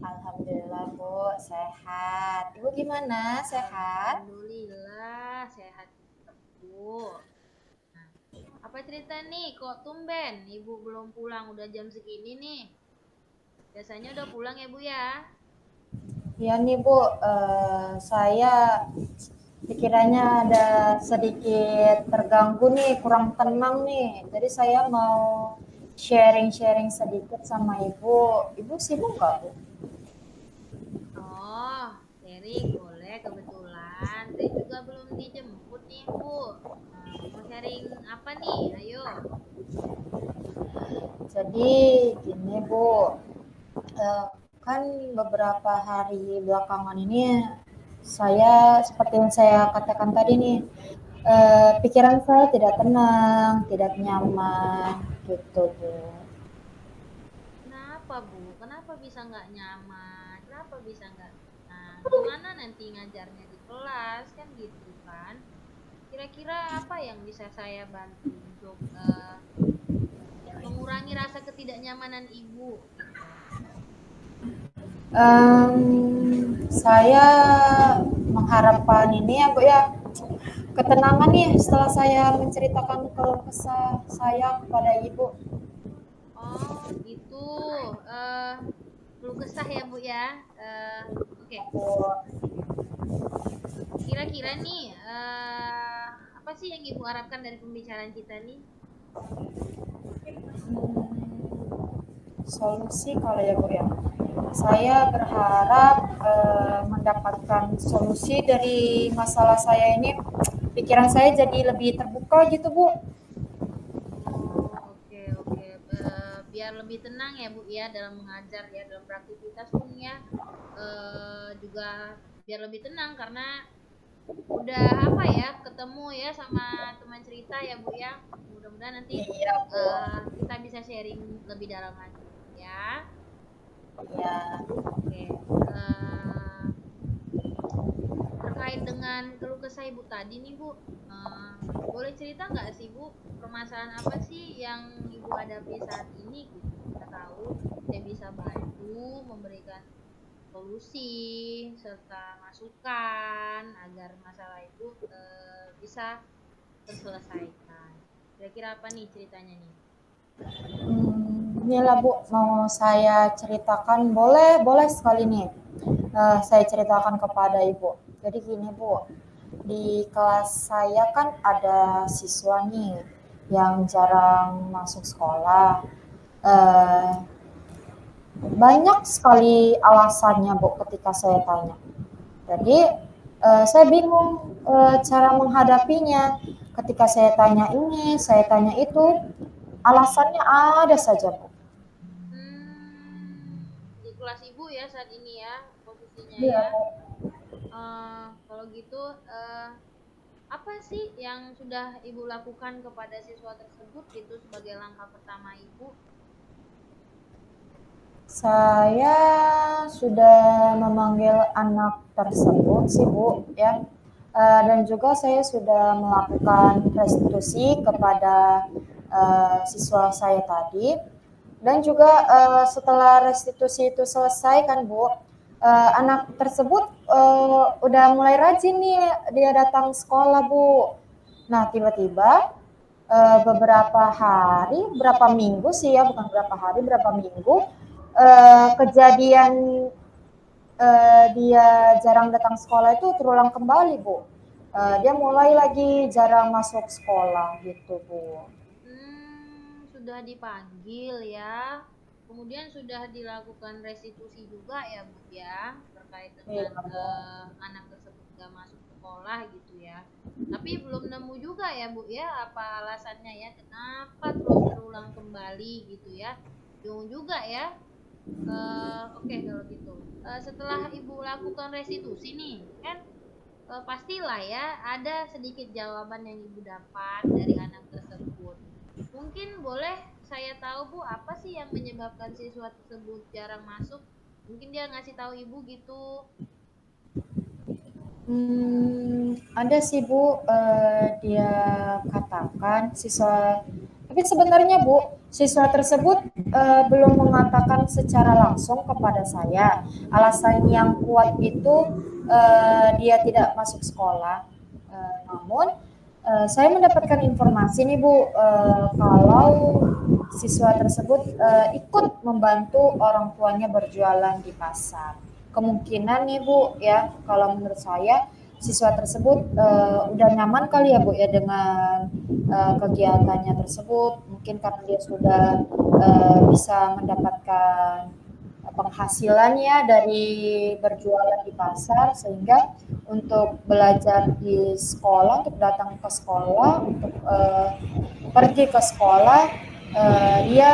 Alhamdulillah Bu, sehat. Ibu gimana? Sehat? Alhamdulillah sehat juga, Bu. Nah, apa cerita nih? Kok tumben Ibu belum pulang? Udah jam segini nih. Biasanya udah pulang ya, Bu ya? Ya nih Bu, saya pikirannya ada sedikit terganggu nih, kurang tenang nih. Jadi saya mau sharing-sharing sedikit sama Ibu. Ibu sibuk nggak Bu? Oh, sharing boleh kebetulan. Saya juga belum dijemput nih, Bu. Mau sharing apa nih? Ayo. Jadi gini Bu, eh, kan beberapa hari belakangan ini saya seperti yang saya katakan tadi nih, pikiran saya tidak tenang, tidak nyaman, gitu Bu. Kenapa, Bu? Kenapa bisa nggak nyaman? Kenapa bisa nggak tenang? Gimana nanti ngajarnya di kelas? Kan gitu kan? Kira-kira apa yang bisa saya bantu untuk mengurangi rasa ketidaknyamanan ibu gitu? Saya mengharapkan ini ya Bu ya, ketenangan nih setelah saya menceritakan keluh kesah saya kepada Ibu. Oh gitu, eh keluh kesah ya Bu ya. Oke, kira-kira nih apa sih yang ibu harapkan dari pembicaraan kita nih? Solusi kalau ya Bu ya. Saya berharap mendapatkan solusi dari masalah saya ini. Pikiran saya jadi lebih terbuka gitu Bu. Oh oke oke. Biar lebih tenang ya Bu ya dalam mengajar ya dalam beraktivitas pun ya juga biar lebih tenang karena udah apa ya ketemu ya sama teman cerita ya Bu ya. Mudah-mudahan nanti Iya Bu. kita bisa sharing lebih dalam lagi ya. Iya. Oke. Terkait dengan keluh kesah Ibu tadi nih Bu, boleh cerita nggak sih Bu permasalahan apa sih yang Ibu hadapi saat ini gitu? Kita tahu saya bisa bantu memberikan solusi serta masukan agar masalah itu bisa terselesaikan. Kira-kira apa nih ceritanya nih? Inilah Bu, mau saya ceritakan, boleh boleh sekali nih. Saya ceritakan kepada Ibu. Jadi gini Bu, di kelas saya kan ada siswa nih yang jarang masuk sekolah. Eh, Banyak sekali alasannya Bu ketika saya tanya. Jadi saya bingung cara menghadapinya. Ketika saya tanya ini, saya tanya itu, alasannya ada saja Bu. Di kelas Ibu ya saat ini ya posisinya Iya ya. Bu. Kalau gitu apa sih yang sudah Ibu lakukan kepada siswa tersebut gitu sebagai langkah pertama Ibu? Saya sudah memanggil anak tersebut sih Bu ya. Dan juga saya sudah melakukan restitusi kepada siswa saya tadi. Dan juga setelah restitusi itu selesai kan Bu, anak tersebut udah mulai rajin nih dia datang sekolah Bu. Nah tiba-tiba beberapa hari, berapa minggu sih ya, bukan berapa hari, berapa minggu, kejadian dia jarang datang sekolah itu terulang kembali Bu. Dia mulai lagi jarang masuk sekolah gitu Bu. Sudah dipanggil ya. Kemudian sudah dilakukan restitusi juga ya Bu ya terkait Iya dengan Bu. anak tersebut gak masuk sekolah gitu ya. Tapi belum nemu juga ya Bu ya apa alasannya ya kenapa terus terulang kembali gitu ya. Bingung juga ya. Oke kalau gitu. Setelah Ibu lakukan restitusi nih, kan pastilah ya ada sedikit jawaban yang Ibu dapat dari anak tersebut. Mungkin boleh saya tahu Bu, apa sih yang menyebabkan siswa tersebut jarang masuk? Mungkin dia ngasih tahu Ibu gitu. Ada sih Bu, dia katakan siswa, tapi sebenarnya Bu, siswa tersebut belum mengatakan secara langsung kepada saya. Alasan yang kuat itu dia tidak masuk sekolah. Namun saya mendapatkan informasi nih Bu, kalau siswa tersebut ikut membantu orang tuanya berjualan di pasar. Kemungkinan nih Bu ya, kalau menurut saya siswa tersebut udah nyaman kali ya Bu ya dengan kegiatannya tersebut. Mungkin karena dia sudah bisa mendapatkan penghasilannya dari berjualan di pasar, sehingga untuk belajar di sekolah, untuk datang ke sekolah, untuk pergi ke sekolah dia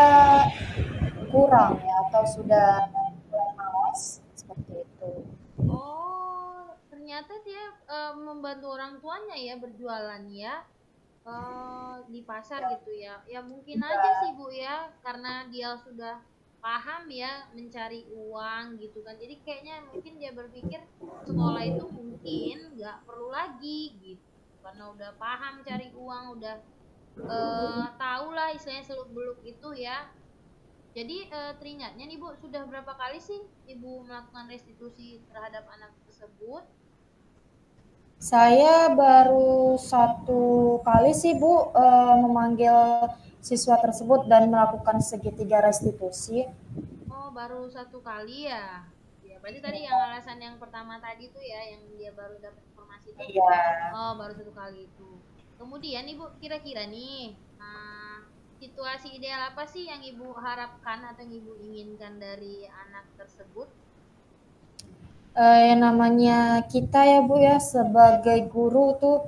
kurang ya, atau sudah mulai malas seperti itu. Oh, ternyata dia membantu orang tuanya ya berjualan ya. Di pasar gitu ya. Ya mungkin aja sih Bu ya, karena dia sudah paham ya mencari uang gitu kan. Jadi kayaknya mungkin dia berpikir sekolah itu mungkin nggak perlu lagi gitu. Karena udah paham cari uang, udah tahu lah istilahnya seluk beluk itu ya. Jadi teringatnya nih Bu, sudah berapa kali sih Ibu melakukan restitusi terhadap anak tersebut? Saya baru satu kali sih Bu memanggil siswa tersebut dan melakukan segitiga restitusi. Oh, baru satu kali ya? Ya, berarti tadi yang alasan yang pertama tadi tuh ya, yang dia baru dapat informasi itu, Iya. oh baru satu kali itu. Kemudian Ibu kira-kira nih, situasi ideal apa sih yang Ibu harapkan atau yang Ibu inginkan dari anak tersebut? Yang namanya kita ya Bu ya sebagai guru tuh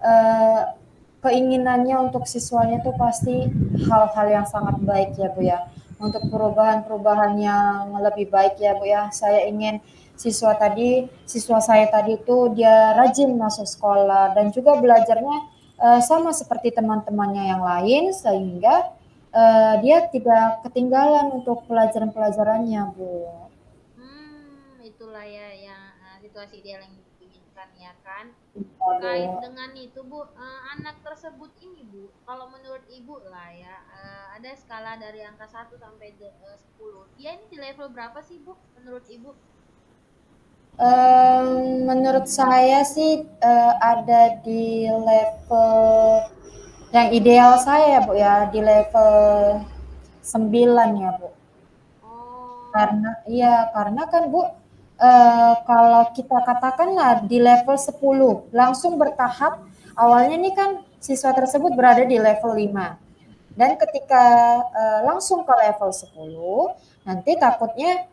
eh, keinginannya untuk siswanya tuh pasti hal-hal yang sangat baik ya Bu ya. Untuk perubahan-perubahan yang lebih baik ya Bu ya. Saya ingin siswa saya tadi tuh dia rajin masuk sekolah dan juga belajarnya sama seperti teman-temannya yang lain, sehingga dia tidak ketinggalan untuk pelajaran-pelajarannya Bu. Itulah ya yang situasi ideal yang Ibu inginkan ya kan. Terkait Aduh. dengan itu Bu, anak tersebut ini Bu, kalau menurut Ibu lah ya, ada skala dari angka 1 sampai 10. Dia ini di level berapa sih Bu menurut Ibu? Menurut saya sih ada di level yang ideal saya ya Bu ya, di level 9 ya Bu. Oh, Karena iya, karena kan Bu, kalau kita katakanlah di level 10 langsung bertahap, awalnya nih kan siswa tersebut berada di level 5. Dan ketika langsung ke level 10, nanti takutnya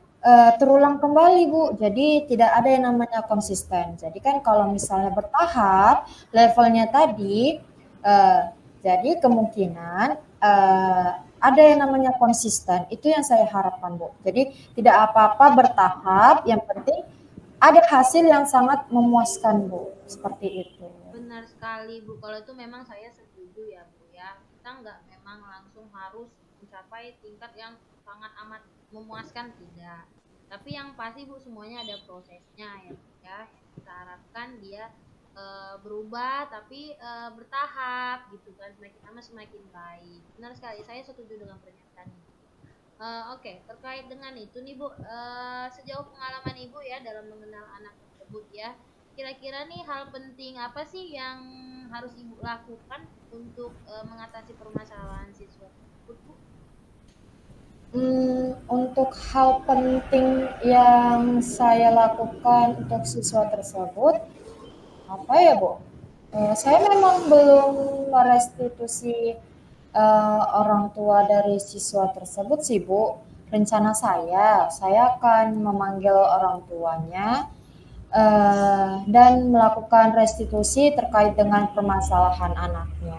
terulang kembali Bu. Jadi tidak ada yang namanya konsisten. Jadi kan kalau misalnya bertahap levelnya tadi, eh, jadi kemungkinan ada yang namanya konsisten. Itu yang saya harapkan Bu. Jadi tidak apa-apa bertahap, yang penting ada hasil yang sangat memuaskan Bu. Seperti itu. benar sekali Bu. Kalau itu memang saya setuju ya Bu ya. Kita nggak memang langsung harus mencapai tingkat yang sangat amat memuaskan tidak. Tapi yang pasti Bu semuanya ada prosesnya ya Bu ya. Yang kita harapkan dia berubah tapi bertahap gitu kan, semakin lama semakin baik. Benar sekali, saya setuju dengan pernyataan Ibu. Oke, terkait dengan itu nih Bu, sejauh pengalaman Ibu ya dalam mengenal anak tersebut ya, kira-kira nih hal penting apa sih yang harus Ibu lakukan untuk mengatasi permasalahan siswa tersebut Bu? Untuk hal penting yang saya lakukan untuk siswa tersebut, apa ya Bu? Saya memang belum merestitusi orang tua dari siswa tersebut sih Bu. Rencana saya akan memanggil orang tuanya dan melakukan restitusi terkait dengan permasalahan anaknya.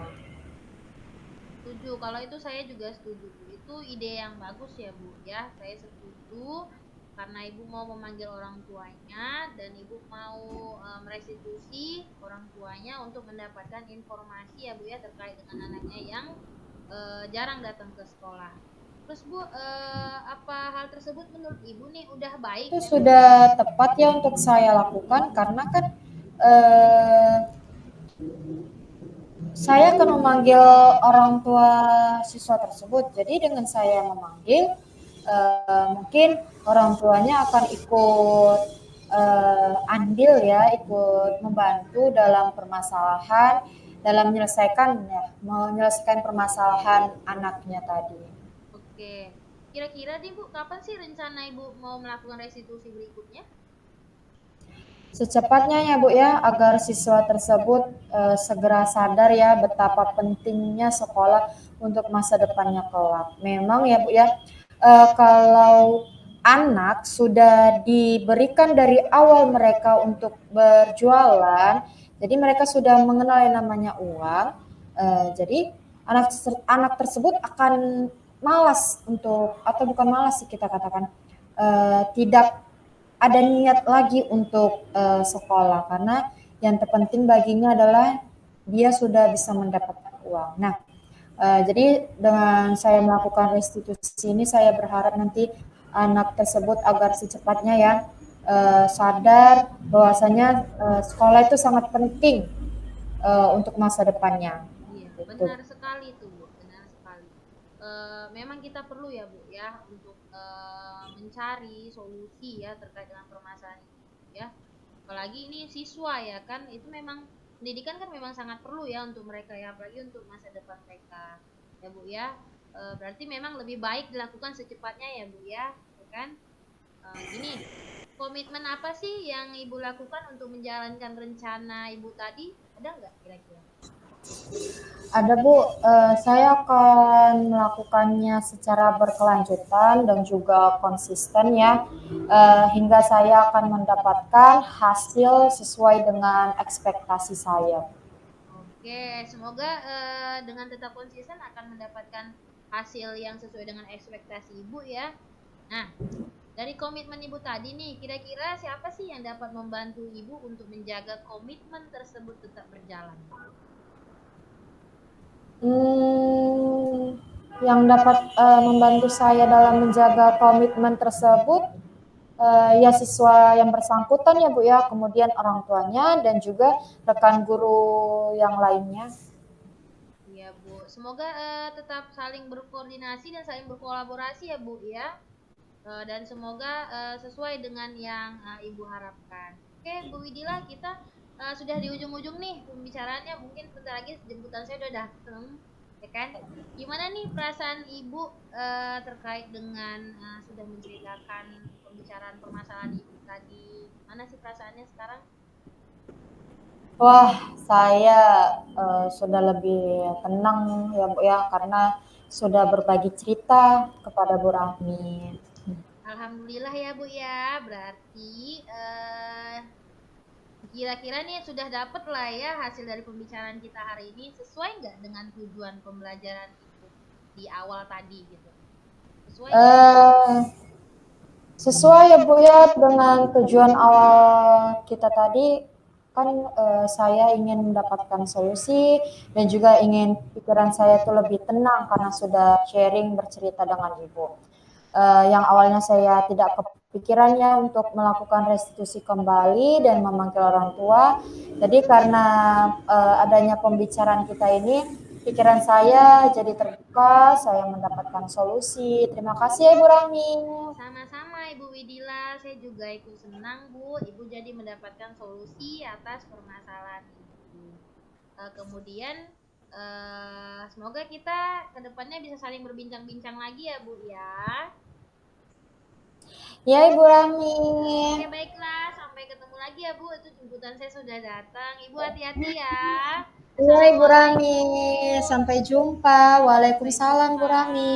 Setuju, kalau itu saya juga setuju Bu. Itu ide yang bagus ya Bu ya. Saya setuju karena Ibu mau memanggil orang tuanya dan Ibu mau merestitusi orang tuanya untuk mendapatkan informasi ya Bu ya terkait dengan anaknya yang jarang datang ke sekolah. Terus Bu, apa hal tersebut menurut Ibu nih udah baik Itu memang? sudah tepat ya untuk saya lakukan, karena kan eh, saya akan memanggil orang tua siswa tersebut. Jadi dengan saya memanggil, mungkin orang tuanya akan ikut andil ya, ikut membantu dalam permasalahan, dalam menyelesaikan permasalahan anaknya tadi. Oke. Kira-kira nih Bu, kapan sih rencana Ibu mau melakukan restitusi berikutnya? Secepatnya ya Bu ya, agar siswa tersebut segera sadar ya betapa pentingnya sekolah untuk masa depannya kelak. Memang ya Bu ya, kalau anak sudah diberikan dari awal mereka untuk berjualan, jadi mereka sudah mengenal yang namanya uang. Jadi anak tersebut akan malas untuk, atau bukan malas sih kita katakan, tidak ada niat lagi untuk sekolah karena yang terpenting baginya adalah dia sudah bisa mendapatkan uang. Nah, jadi dengan saya melakukan restitusi ini saya berharap nanti anak tersebut agar secepatnya ya sadar bahwasanya sekolah itu sangat penting untuk masa depannya. Iya, Gitu. benar sekali tuh, Bu. Benar sekali. Memang kita perlu ya, Bu, ya, untuk mencari solusi ya terkait dengan permasalahan ini, ya. Apalagi ini siswa ya kan, itu memang pendidikan kan memang sangat perlu ya untuk mereka ya, apalagi untuk masa depan mereka. Ya, Bu, ya. Berarti memang lebih baik dilakukan secepatnya ya, Bu, ya kan? Gini, komitmen apa sih yang Ibu lakukan untuk menjalankan rencana Ibu tadi? Ada nggak kira-kira? Ada Bu, saya akan melakukannya secara berkelanjutan dan juga konsisten ya, hingga saya akan mendapatkan hasil sesuai dengan ekspektasi saya. Oke, semoga dengan tetap konsisten akan mendapatkan hasil yang sesuai dengan ekspektasi Ibu ya. Nah, dari komitmen Ibu tadi nih, kira-kira siapa sih yang dapat membantu Ibu untuk menjaga komitmen tersebut tetap berjalan? Hmm, yang dapat membantu saya dalam menjaga komitmen tersebut ya siswa yang bersangkutan ya Bu ya, kemudian orang tuanya dan juga rekan guru yang lainnya. Iya, Bu. Semoga tetap saling berkoordinasi dan saling berkolaborasi ya, Bu ya. Dan semoga sesuai dengan yang Ibu harapkan. Oke, Bu Widila, kita sudah di ujung-ujung nih pembicaraannya. Mungkin sebentar lagi jemputan saya udah datang, ya kan? Gimana nih perasaan Ibu terkait dengan sudah menceritakan pembicaraan permasalahan Ibu tadi? Gimana sih perasaannya sekarang? Wah, saya sudah lebih tenang ya Bu ya, karena sudah berbagi cerita kepada Bu Rahmi. Alhamdulillah ya Bu ya. Berarti kira-kira nih sudah dapet lah ya hasil dari pembicaraan kita hari ini sesuai nggak dengan tujuan pembelajaran Ibu di awal tadi gitu? Sesuai nggak? Eh, Sesuai ya Bu ya dengan tujuan awal kita tadi, kan saya ingin mendapatkan solusi dan juga ingin pikiran saya itu lebih tenang karena sudah sharing bercerita dengan Ibu. Yang awalnya saya tidak kepikirannya untuk melakukan restitusi kembali dan memanggil orang tua. Jadi karena adanya pembicaraan kita ini, pikiran saya jadi terbuka, saya mendapatkan solusi. Terima kasih ya Ibu Rami. Sama-sama Ibu Widila, saya juga ikut senang Bu, Ibu jadi mendapatkan solusi atas permasalahan Ibu. Kemudian semoga kita kedepannya bisa saling berbincang-bincang lagi ya Bu ya. Ya Ibu Rami. Oke baiklah, sampai ketemu lagi ya Bu. Itu jemputan saya sudah datang. Ibu hati-hati ya. Iya Ibu Rami. Assalamualaikum. Sampai jumpa. Sampai Waalaikumsalam Bu jumpa. Rami.